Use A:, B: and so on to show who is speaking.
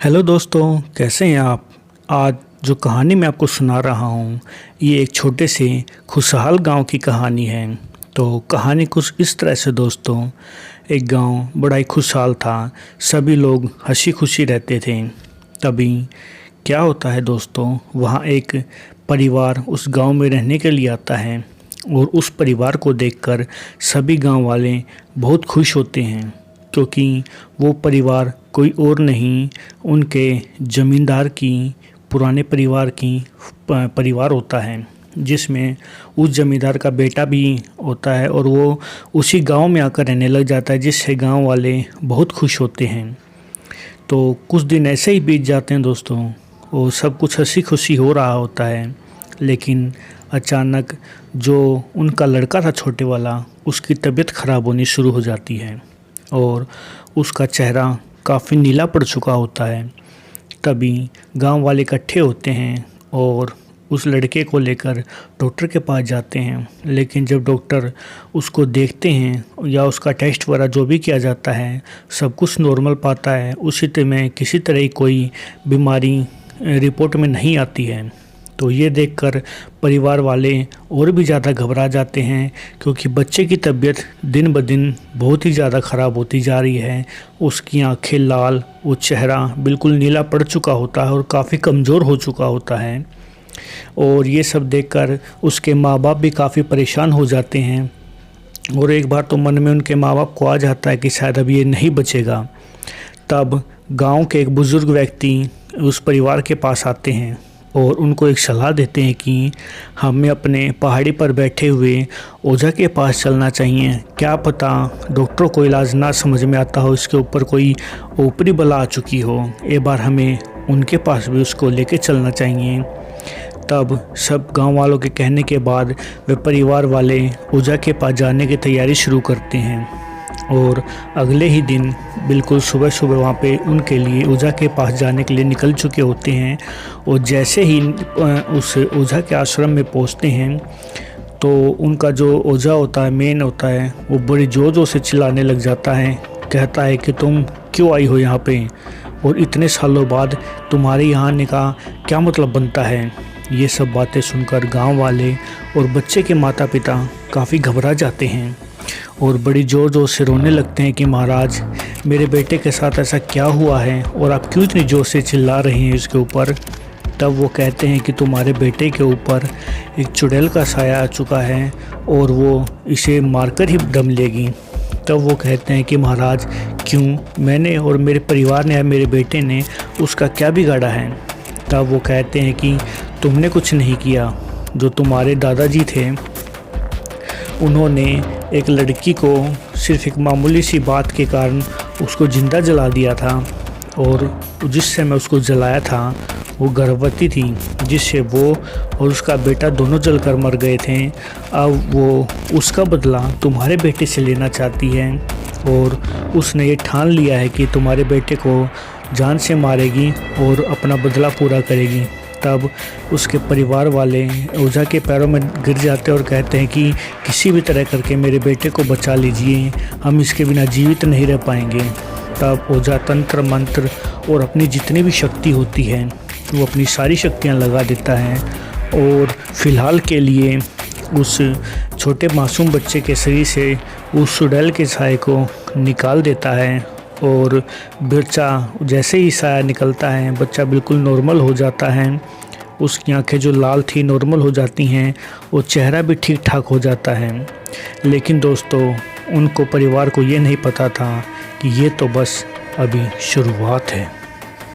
A: Hello दोस्तों, कैसे हैं आप। आज जो कहानी मैं आपको सुना रहा हूँ ये एक छोटे से खुशहाल गांव की कहानी है। तो कहानी कुछ इस तरह से दोस्तों, एक गांव बड़ा ही खुशहाल था। सभी लोग हंसी खुशी रहते थे। तभी क्या होता है दोस्तों, वहाँ एक परिवार उस गांव में रहने के लिए आता है और उस परिवार को देखकर सभी गांव वाले बहुत खुश होते हैं, क्योंकि वो परिवार कोई और नहीं, उनके ज़मींदार की पुराने परिवार होता है, जिसमें उस ज़मींदार का बेटा भी होता है और वो उसी गांव में आकर रहने लग जाता है, जिससे गांव वाले बहुत खुश होते हैं। तो कुछ दिन ऐसे ही बीत जाते हैं दोस्तों, और सब कुछ हंसी खुशी हो रहा होता है। लेकिन अचानक जो उनका लड़का था छोटे वाला, उसकी तबीयत ख़राब होनी शुरू हो जाती है और उसका चेहरा काफ़ी नीला पड़ चुका होता है। तभी गांव वाले इकट्ठे होते हैं और उस लड़के को लेकर डॉक्टर के पास जाते हैं। लेकिन जब डॉक्टर उसको देखते हैं या उसका टेस्ट वगैरह जो भी किया जाता है, सब कुछ नॉर्मल पाता है। उसी में किसी तरह की कोई बीमारी रिपोर्ट में नहीं आती है। तो ये देखकर परिवार वाले और भी ज़्यादा घबरा जाते हैं, क्योंकि बच्चे की तबीयत दिन ब दिन बहुत ही ज़्यादा ख़राब होती जा रही है। उसकी आंखें लाल, वो चेहरा बिल्कुल नीला पड़ चुका होता है और काफ़ी कमज़ोर हो चुका होता है। और ये सब देखकर उसके माँ बाप भी काफ़ी परेशान हो जाते हैं। और एक बार तो मन में उनके माँ बाप को आ जाता है कि शायद अब ये नहीं बचेगा। तब गाँव के एक बुज़ुर्ग व्यक्ति उस परिवार के पास आते हैं और उनको एक सलाह देते हैं कि हमें अपने पहाड़ी पर बैठे हुए ओझा के पास चलना चाहिए। क्या पता डॉक्टरों को इलाज ना समझ में आता हो, इसके ऊपर कोई ऊपरी बला आ चुकी हो। एक बार हमें उनके पास भी उसको लेके चलना चाहिए। तब सब गांव वालों के कहने के बाद वे परिवार वाले ओझा के पास जाने की तैयारी शुरू करते हैं। और अगले ही दिन बिल्कुल सुबह सुबह वहाँ पे उनके लिए ओझा के पास जाने के लिए निकल चुके होते हैं। और जैसे ही उस ओझा के आश्रम में पहुँचते हैं, तो उनका जो ओझा होता है, मेन होता है, वो बड़ी ज़ोर ज़ोर से चिल्लाने लग जाता है। कहता है कि तुम क्यों आई हो यहाँ पे, और इतने सालों बाद तुम्हारे यहाँ आने का क्या मतलब बनता है। ये सब बातें सुनकर गाँव वाले और बच्चे के माता पिता काफ़ी घबरा जाते हैं और बड़ी ज़ोर ज़ोर से रोने लगते हैं कि महाराज, मेरे बेटे के साथ ऐसा क्या हुआ है और आप क्यों इतनी ज़ोर से चिल्ला रहे हैं इसके ऊपर। तब वो कहते हैं कि तुम्हारे बेटे के ऊपर एक चुड़ैल का साया आ चुका है और वो इसे मारकर ही दम लेगी। तब वो कहते हैं कि महाराज, क्यों, मैंने और मेरे परिवार ने या मेरे बेटे ने उसका क्या बिगाड़ा है। तब वो कहते हैं कि तुमने कुछ नहीं किया। जो तुम्हारे दादाजी थे, उन्होंने एक लड़की को सिर्फ एक मामूली सी बात के कारण उसको ज़िंदा जला दिया था, और जिस समय उसको जलाया था वो गर्भवती थी, जिससे वो और उसका बेटा दोनों जलकर मर गए थे। अब वो उसका बदला तुम्हारे बेटे से लेना चाहती है और उसने ये ठान लिया है कि तुम्हारे बेटे को जान से मारेगी और अपना बदला पूरा करेगी। तब उसके परिवार वाले ओझा के पैरों में गिर जाते और कहते हैं कि किसी भी तरह करके मेरे बेटे को बचा लीजिए, हम इसके बिना जीवित नहीं रह पाएंगे। तब ओझा तंत्र मंत्र और अपनी जितनी भी शक्ति होती है वो अपनी सारी शक्तियां लगा देता है और फिलहाल के लिए उस छोटे मासूम बच्चे के शरीर से उस चुड़ैल के साए को निकाल देता है। और बच्चा जैसे ही साया निकलता है, बच्चा बिल्कुल नॉर्मल हो जाता है। उसकी आंखें जो लाल थी नॉर्मल हो जाती हैं, वो चेहरा भी ठीक ठाक हो जाता है। लेकिन दोस्तों, उनको परिवार को ये नहीं पता था कि ये तो बस अभी शुरुआत है।